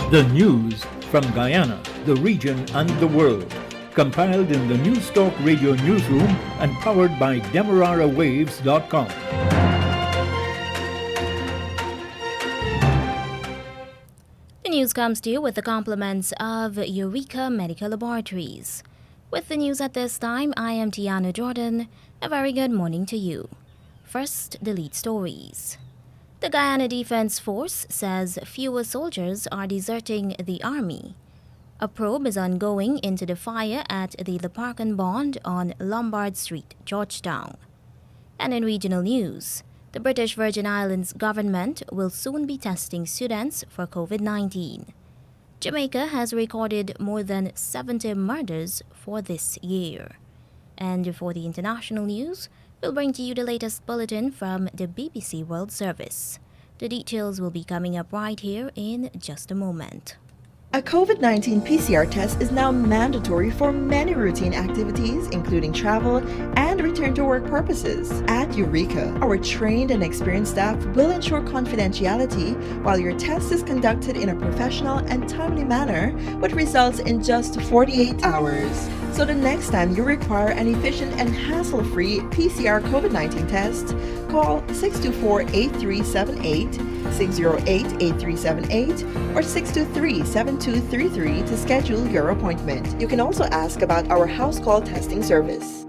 The news from Guyana, the region and the world. Compiled in the News Talk Radio newsroom and powered by demerarawaves.com. The news comes to you with the compliments of Eureka Medical Laboratories. With the news at this time, I am Tiana Jordan. A very good morning to you. First, the lead stories. The Guyana Defense Force says fewer soldiers are deserting the Army. A probe is ongoing into the fire at the Leparkan Bond on Lombard Street, Georgetown. And in regional news, the British Virgin Islands government will soon be testing students for COVID-19. Jamaica has recorded more than 70 murders for this year. And for the international news, we'll bring to you the latest bulletin from the BBC World Service. The details will be coming up right here in just a moment. A COVID-19 PCR test is now mandatory for many routine activities, including travel and return to work purposes. At Eureka, our trained and experienced staff will ensure confidentiality while your test is conducted in a professional and timely manner with results in just 48 hours. So the next time you require an efficient and hassle-free PCR COVID-19 test, call 624-8378, 608-8378, or 623-7233 to schedule your appointment. You can also ask about our house call testing service.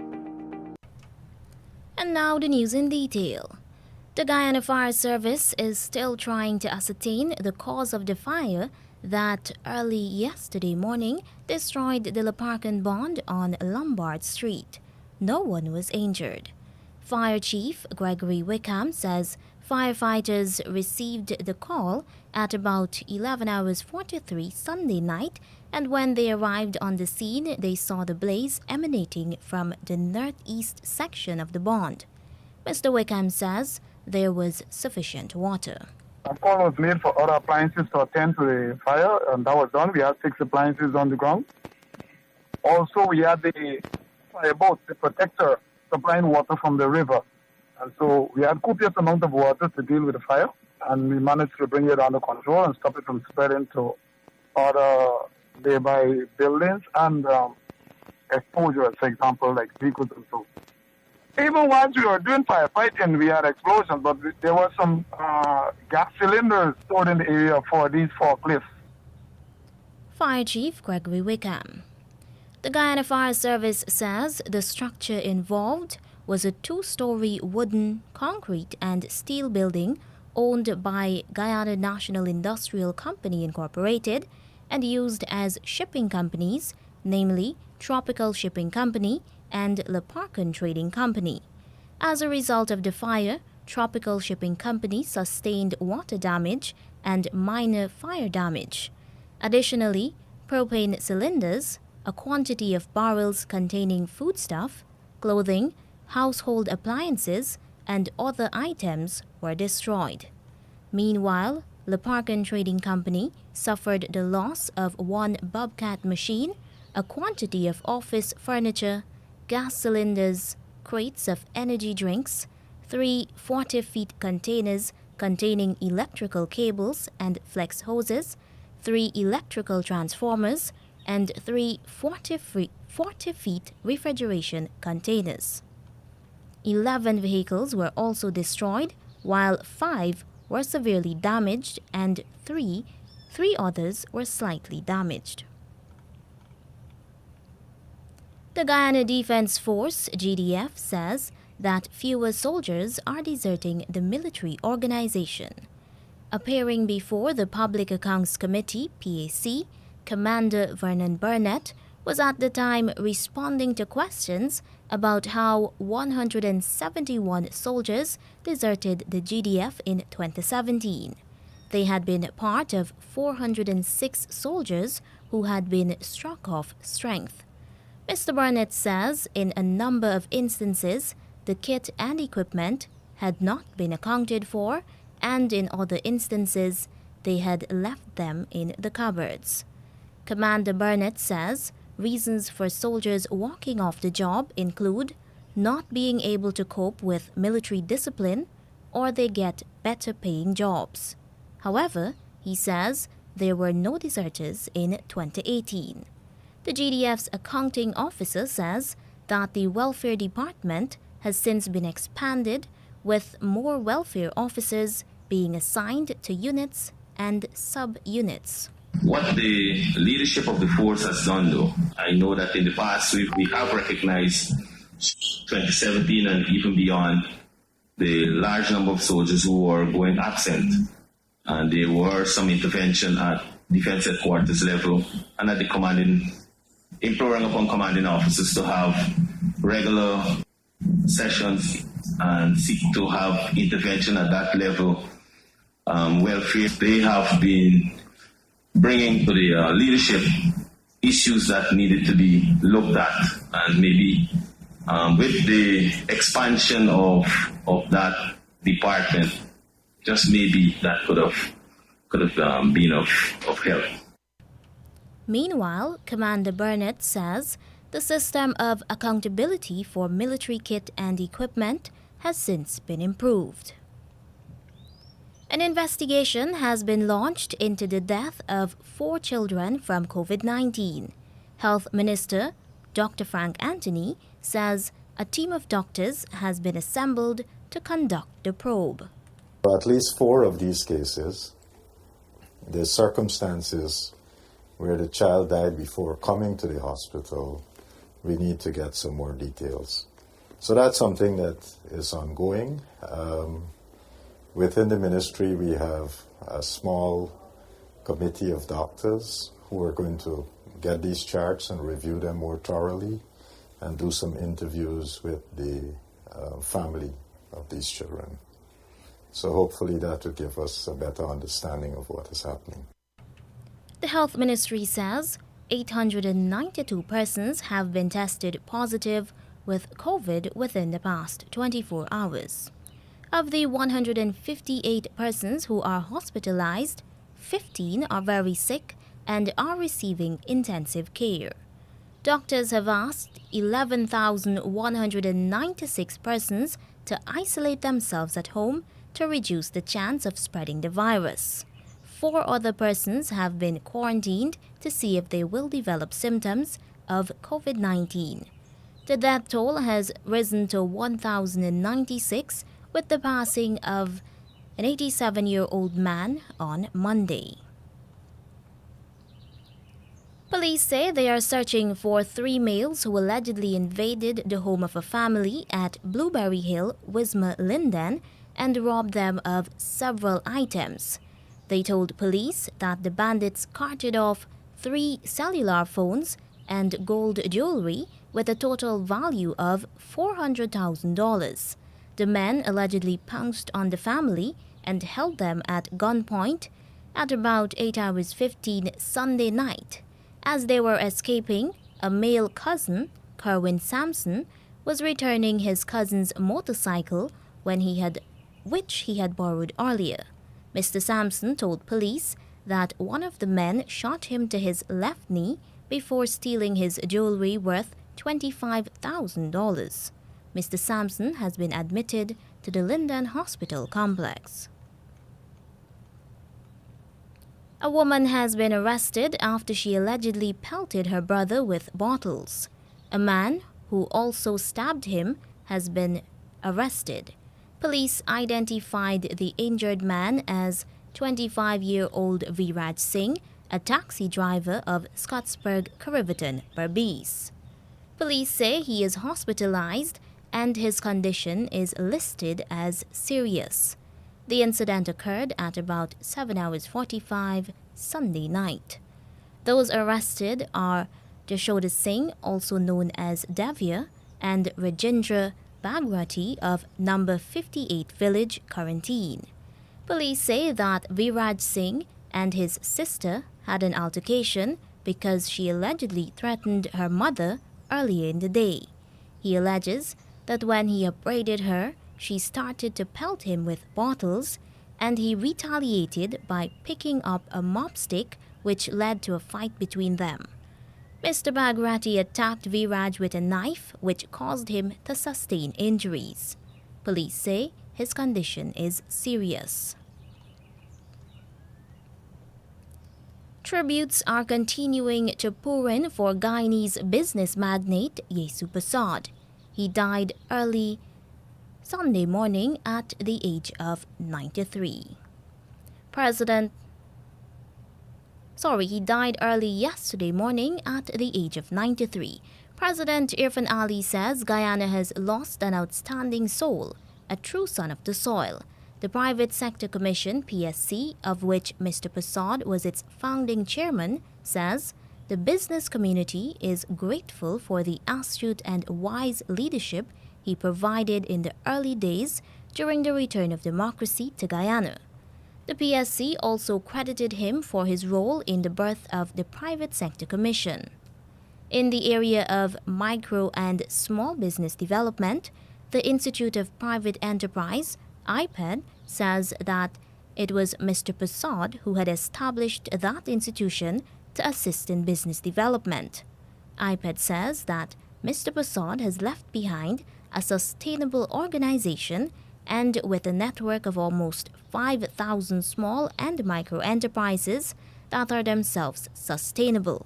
And now the news in detail. The Guyana Fire Service is still trying to ascertain the cause of the fire that early yesterday morning destroyed the Leparkan Bond on Lombard Street. No one was injured. Fire Chief Gregory Wickham says firefighters received the call at about 11 hours 43 Sunday night, and when they arrived on the scene, they saw the blaze emanating from the northeast section of the bond. Mr. Wickham says there was sufficient water. A call was made for other appliances to attend to the fire, and that was done. We had 6 appliances on the ground. Also, we had the fireboat, the protector, supplying water from the river. And so we had copious amount of water to deal with the fire, and we managed to bring it under control and stop it from spreading to other nearby buildings and exposure, for example, like vehicles and so. Even once we were doing firefighting, we had explosions, but there were some gas cylinders stored in the area for these forklifts. Fire Chief Gregory Wickham. The Guyana Fire Service says the structure involved was a 2-story wooden, concrete and steel building owned by Guyana National Industrial Company Incorporated and used as shipping companies, namely Tropical Shipping Company and Leparkan Trading Company. As a result of the fire, Tropical Shipping Company sustained water damage and minor fire damage. Additionally, propane cylinders, a quantity of barrels containing foodstuff, clothing, household appliances, and other items were destroyed. Meanwhile, Leparkan Trading Company suffered the loss of 1 Bobcat machine, a quantity of office furniture, gas cylinders, crates of energy drinks, 3 40-feet containers containing electrical cables and flex hoses, 3 electrical transformers, and 3 40-feet refrigeration containers. 11 vehicles were also destroyed, while 5 were severely damaged and 3 others were slightly damaged. The Guyana Defense Force, GDF, says that fewer soldiers are deserting the military organization. Appearing before the Public Accounts Committee, PAC, Commander Vernon Burnett was at the time responding to questions about how 171 soldiers deserted the GDF in 2017. They had been part of 406 soldiers who had been struck off strength. Mr. Burnett says in a number of instances, the kit and equipment had not been accounted for, and in other instances, they had left them in the cupboards. Commander Burnett says reasons for soldiers walking off the job include not being able to cope with military discipline or they get better paying jobs. However, he says there were no deserters in 2018. The GDF's accounting officer says that the welfare department has since been expanded, with more welfare officers being assigned to units and sub-units. What the leadership of the force has done, though, I know that in the past we have recognized 2017 and even beyond the large number of soldiers who were going absent, and there were some intervention at defense headquarters level and at the commanding, imploring upon commanding officers to have regular sessions and seek to have intervention at that level. Welfare, they have been bringing to the leadership issues that needed to be looked at, and maybe with the expansion of that department, just maybe that could have been of help. Meanwhile, Commander Burnett says the system of accountability for military kit and equipment has since been improved. An investigation has been launched into the death of 4 children from COVID-19. Health Minister Dr. Frank Anthony says a team of doctors has been assembled to conduct the probe. For at least 4 of these cases, the circumstances where the child died before coming to the hospital, we need to get some more details. So that's something that is ongoing. Within the ministry, we have a small committee of doctors who are going to get these charts and review them more thoroughly and do some interviews with the family of these children. So hopefully that will give us a better understanding of what is happening. The Health Ministry says 892 persons have been tested positive with COVID within the past 24 hours. Of the 158 persons who are hospitalized, 15 are very sick and are receiving intensive care. Doctors have asked 11,196 persons to isolate themselves at home to reduce the chance of spreading the virus. 4 other persons have been quarantined to see if they will develop symptoms of COVID-19. The death toll has risen to 1,096 with the passing of an 87-year-old man on Monday. Police say they are searching for 3 males who allegedly invaded the home of a family at Blueberry Hill, Wisma, Linden, and robbed them of several items. They told police that the bandits carted off 3 cellular phones and gold jewelry with a total value of $400,000. The men allegedly pounced on the family and held them at gunpoint at about 8:15 Sunday night. As they were escaping, a male cousin, Kerwin Sampson, was returning his cousin's motorcycle which he had borrowed earlier. Mr. Sampson told police that one of the men shot him to his left knee before stealing his jewelry worth $25,000. Mr. Sampson has been admitted to the Linden Hospital complex. A woman has been arrested after she allegedly pelted her brother with bottles. A man who also stabbed him has been arrested. Police identified the injured man as 25-year-old Viraj Singh, a taxi driver of Scottsburg, Carriverton, Berbice. Police say he is hospitalized and his condition is listed as serious. The incident occurred at about 7:45 Sunday night. Those arrested are Jashoda Singh, also known as Davia, and Rajendra Bagrati of number 58 Village, Quarantine. Police say that Viraj Singh and his sister had an altercation because she allegedly threatened her mother earlier in the day. He alleges that when he upbraided her, she started to pelt him with bottles, and he retaliated by picking up a mop stick, which led to a fight between them. Mr. Bagrati attacked Viraj with a knife, which caused him to sustain injuries. Police say his condition is serious. Tributes are continuing to pour in for Guyanese business magnate Yesu Prasad. He died early Sunday morning at the age of 93. He died early yesterday morning at the age of 93. President Irfan Ali says Guyana has lost an outstanding soul, a true son of the soil. The Private Sector Commission, PSC, of which Mr. Prasad was its founding chairman, says the business community is grateful for the astute and wise leadership he provided in the early days during the return of democracy to Guyana. The PSC also credited him for his role in the birth of the Private Sector Commission. In the area of micro and small business development, the Institute of Private Enterprise, IPED, says that it was Mr. Prasad who had established that institution to assist in business development. IPED says that Mr. Prasad has left behind a sustainable organization and with a network of almost 5,000 small and micro enterprises that are themselves sustainable.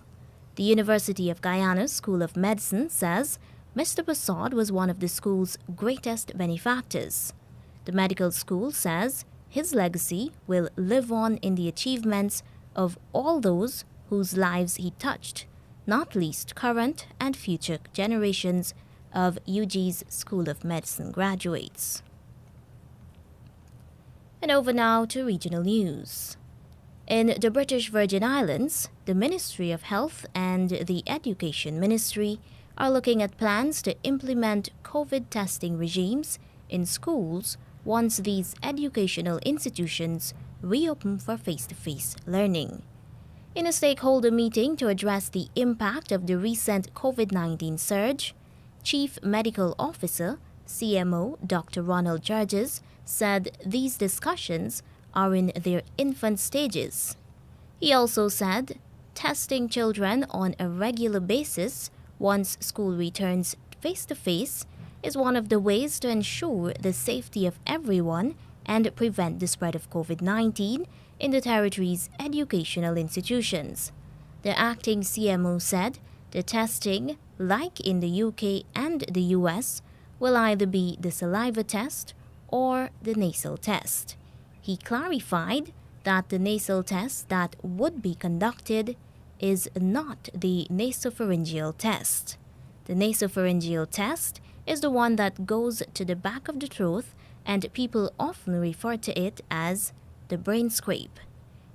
The University of Guyana School of Medicine says Mr. Prasad was one of the school's greatest benefactors. The medical school says his legacy will live on in the achievements of all those whose lives he touched, not least current and future generations of UG's School of Medicine graduates. And over now to regional news. In the British Virgin Islands, the Ministry of Health and the Education Ministry are looking at plans to implement COVID testing regimes in schools once these educational institutions reopen for face-to-face learning. In a stakeholder meeting to address the impact of the recent COVID-19 surge, Chief Medical Officer, CMO Dr. Ronald Georges, said these discussions are in their infant stages. He also said testing children on a regular basis once school returns face-to-face is one of the ways to ensure the safety of everyone and prevent the spread of COVID-19 in the territory's educational institutions. The acting CMO said the testing, like in the UK and the US, will either be the saliva test or the nasal test. He clarified that the nasal test that would be conducted is not the nasopharyngeal test. The nasopharyngeal test is the one that goes to the back of the throat, and people often refer to it as the brain scrape.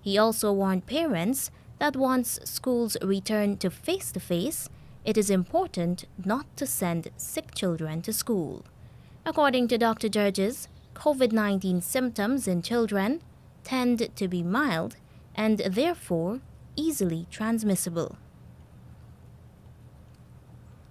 He also warned parents that once schools return to face-to-face, it is important not to send sick children to school. According to Dr. Georges, COVID-19 symptoms in children tend to be mild and therefore easily transmissible.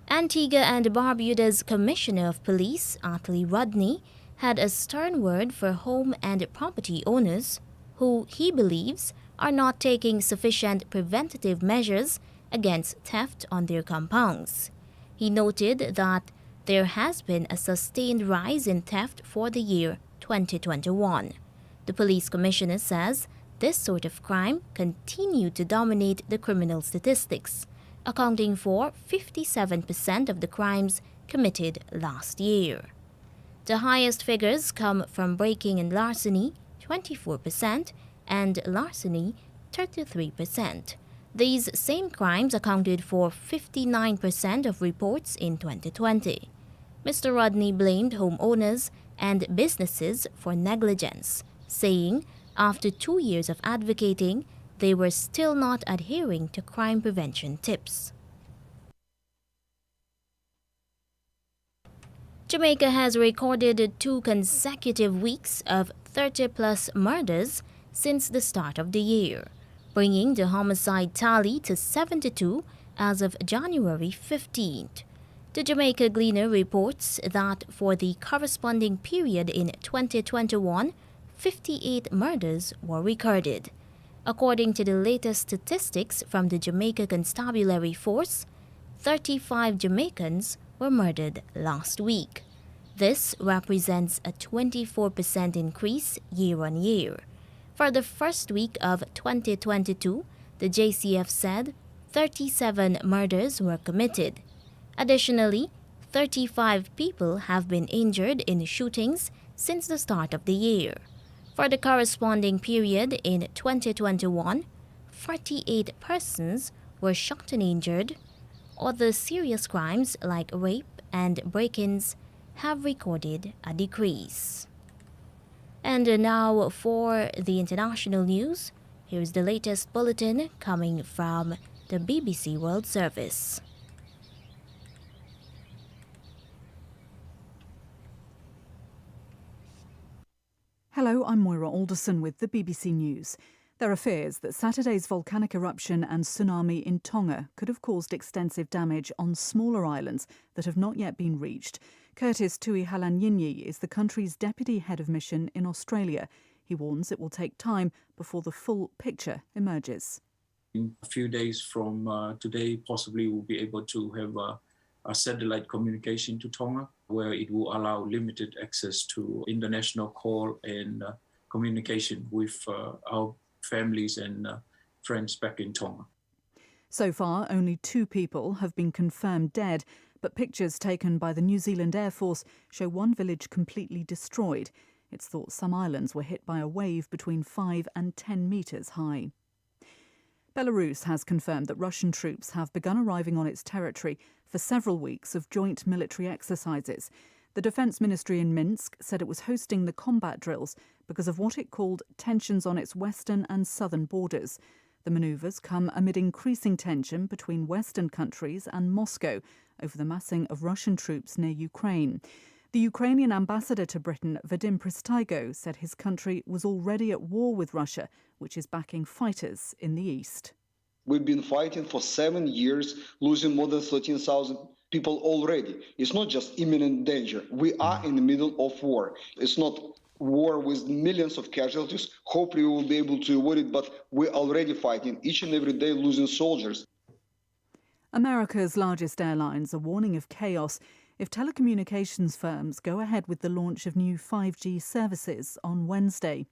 Antigua and Barbuda's Commissioner of Police, Atlee Rodney, had a stern word for home and property owners who he believes are not taking sufficient preventative measures against theft on their compounds. He noted that there has been a sustained rise in theft for the year 2021. The police commissioner says this sort of crime continued to dominate the criminal statistics, accounting for 57% of the crimes committed last year. The highest figures come from breaking and larceny, 24%, and larceny, 33%. These same crimes accounted for 59% of reports in 2020. Mr. Rodney blamed homeowners and businesses for negligence, saying after 2 years of advocating, they were still not adhering to crime prevention tips. Jamaica has recorded 2 consecutive weeks of 30-plus murders since the start of the year, bringing the homicide tally to 72 as of January 15th. The Jamaica Gleaner reports that for the corresponding period in 2021, 58 murders were recorded. According to the latest statistics from the Jamaica Constabulary Force, 35 Jamaicans were murdered last week. This represents a 24% increase year on year. For the first week of 2022, The JCF said 37 murders were committed. Additionally, 35 people have been injured in shootings since the start of the year. For the corresponding period in 2021, 48 persons were shot and injured. Other serious crimes like rape and break-ins have recorded a decrease. And now for the international news, here's the latest bulletin coming from the BBC World Service. Hello, I'm Moira Alderson with the BBC News. There are fears that Saturday's volcanic eruption and tsunami in Tonga could have caused extensive damage on smaller islands that have not yet been reached. Curtis Tui-Halanyinyi is the country's deputy head of mission in Australia. He warns it will take time before the full picture emerges. In a few days from today, possibly we'll be able to have a satellite communication to Tonga, where it will allow limited access to international call and communication with our families and friends back in Tonga. So far, only 2 people have been confirmed dead, but pictures taken by the New Zealand Air Force show one village completely destroyed. It's thought some islands were hit by a wave between 5 and 10 metres high. Belarus has confirmed that Russian troops have begun arriving on its territory for several weeks of joint military exercises. The Defence Ministry in Minsk said it was hosting the combat drills because of what it called tensions on its western and southern borders. The manoeuvres come amid increasing tension between Western countries and Moscow over the massing of Russian troops near Ukraine. The Ukrainian ambassador to Britain, Vadim Pristaigo, said his country was already at war with Russia, which is backing fighters in the east. We've been fighting for 7 years, losing more than 13,000 people already. It's not just imminent danger. We are in the middle of war. It's not war with millions of casualties. Hopefully we will be able to avoid it, but we're already fighting each and every day, losing soldiers. America's largest airlines are warning of chaos if telecommunications firms go ahead with the launch of new 5G services on Wednesday.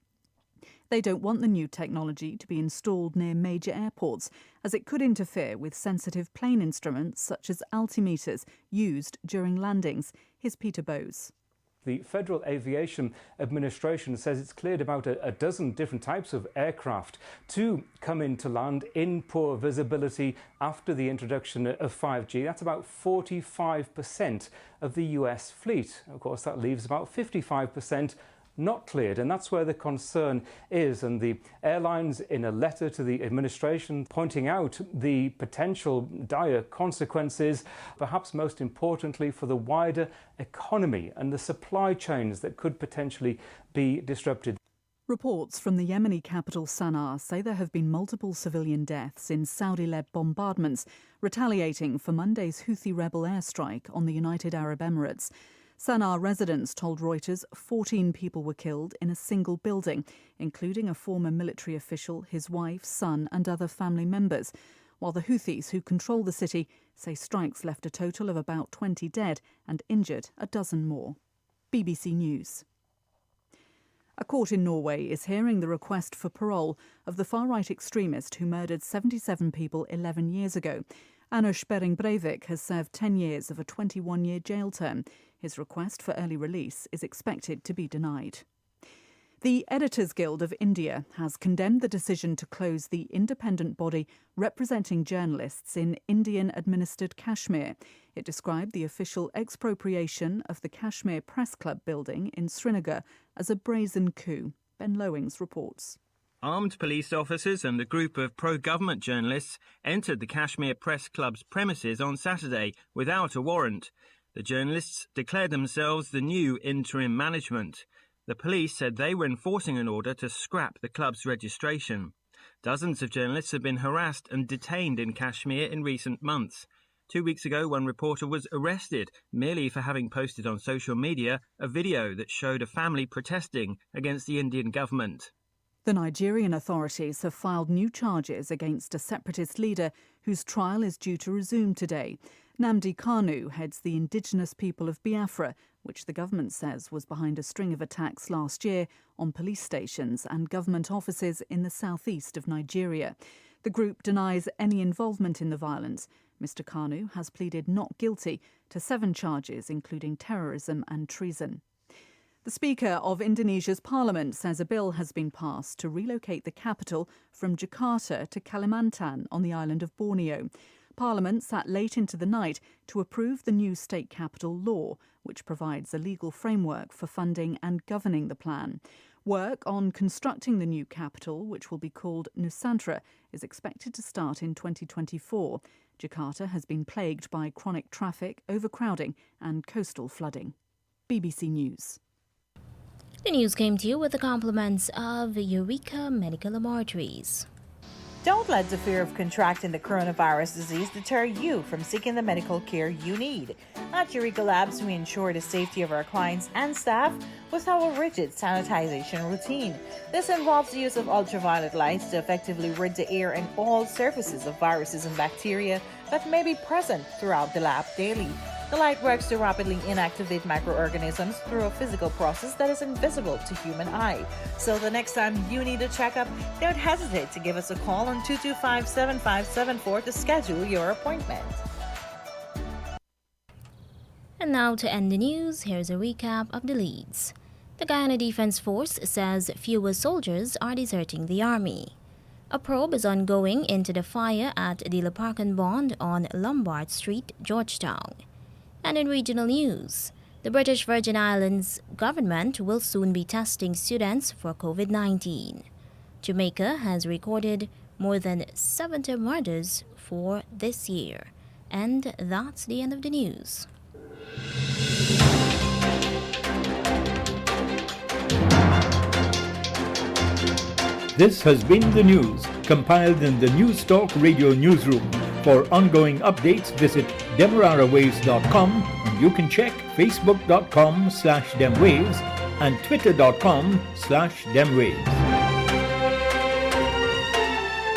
They don't want the new technology to be installed near major airports, as it could interfere with sensitive plane instruments such as altimeters used during landings. Here's Peter Bowes. The Federal Aviation Administration says it's cleared about a dozen different types of aircraft to come into land in poor visibility after the introduction of 5G. That's about 45% of the US fleet. Of course, that leaves about 55% not cleared, and that's where the concern is. And the airlines, in a letter to the administration, pointing out the potential dire consequences, perhaps most importantly for the wider economy and the supply chains that could potentially be disrupted. Reports from the Yemeni capital Sana'a say there have been multiple civilian deaths in Saudi-led bombardments, retaliating for Monday's Houthi rebel airstrike on the United Arab Emirates. Sana'a residents told Reuters 14 people were killed in a single building, including a former military official, his wife, son and other family members, while the Houthis, who control the city, say strikes left a total of about 20 dead and injured a dozen more. BBC News. A court in Norway is hearing the request for parole of the far-right extremist who murdered 77 people 11 years ago. Anders Behring Breivik has served 10 years of a 21-year jail term. His request for early release is expected to be denied. The Editors Guild of India has condemned the decision to close the independent body representing journalists in Indian-administered Kashmir. It described the official expropriation of the Kashmir Press Club building in Srinagar as a brazen coup. Ben Lowings reports. Armed police officers and a group of pro-government journalists entered the Kashmir Press Club's premises on Saturday without a warrant. The journalists declared themselves the new interim management. The police said they were enforcing an order to scrap the club's registration. Dozens of journalists have been harassed and detained in Kashmir in recent months. 2 weeks ago, one reporter was arrested merely for having posted on social media a video that showed a family protesting against the Indian government. The Nigerian authorities have filed new charges against a separatist leader whose trial is due to resume today. Nnamdi Kanu heads the indigenous people of Biafra, which the government says was behind a string of attacks last year on police stations and government offices in the southeast of Nigeria. The group denies any involvement in the violence. Mr. Kanu has pleaded not guilty to 7 charges, including terrorism and treason. The Speaker of Indonesia's Parliament says a bill has been passed to relocate the capital from Jakarta to Kalimantan on the island of Borneo. Parliament sat late into the night to approve the new state capital law, which provides a legal framework for funding and governing the plan. Work on constructing the new capital, which will be called Nusantara, is expected to start in 2024. Jakarta has been plagued by chronic traffic, overcrowding and coastal flooding. BBC News. The news came to you with the compliments of Eureka Medical Laboratories. Don't let the fear of contracting the coronavirus disease deter you from seeking the medical care you need. At Eureka Labs, we ensure the safety of our clients and staff with our rigid sanitization routine. This involves the use of ultraviolet lights to effectively rid the air and all surfaces of viruses and bacteria that may be present throughout the lab daily. The light works to rapidly inactivate microorganisms through a physical process that is invisible to human eye. So the next time you need a checkup, don't hesitate to give us a call on 225-7574 to schedule your appointment. And now to end the news, here's a recap of the leads. The Guyana Defense Force says fewer soldiers are deserting the army. A probe is ongoing into the fire at the Leparkan Bond on Lombard Street, Georgetown. And in regional news, the British Virgin Islands government will soon be testing students for COVID-19. Jamaica has recorded more than 70 murders for this year. And that's the end of the news. This has been the news, compiled in the News Talk Radio Newsroom. For ongoing updates, visit demerarawaves.com, and you can check facebook.com/demwaves and twitter.com/demwaves.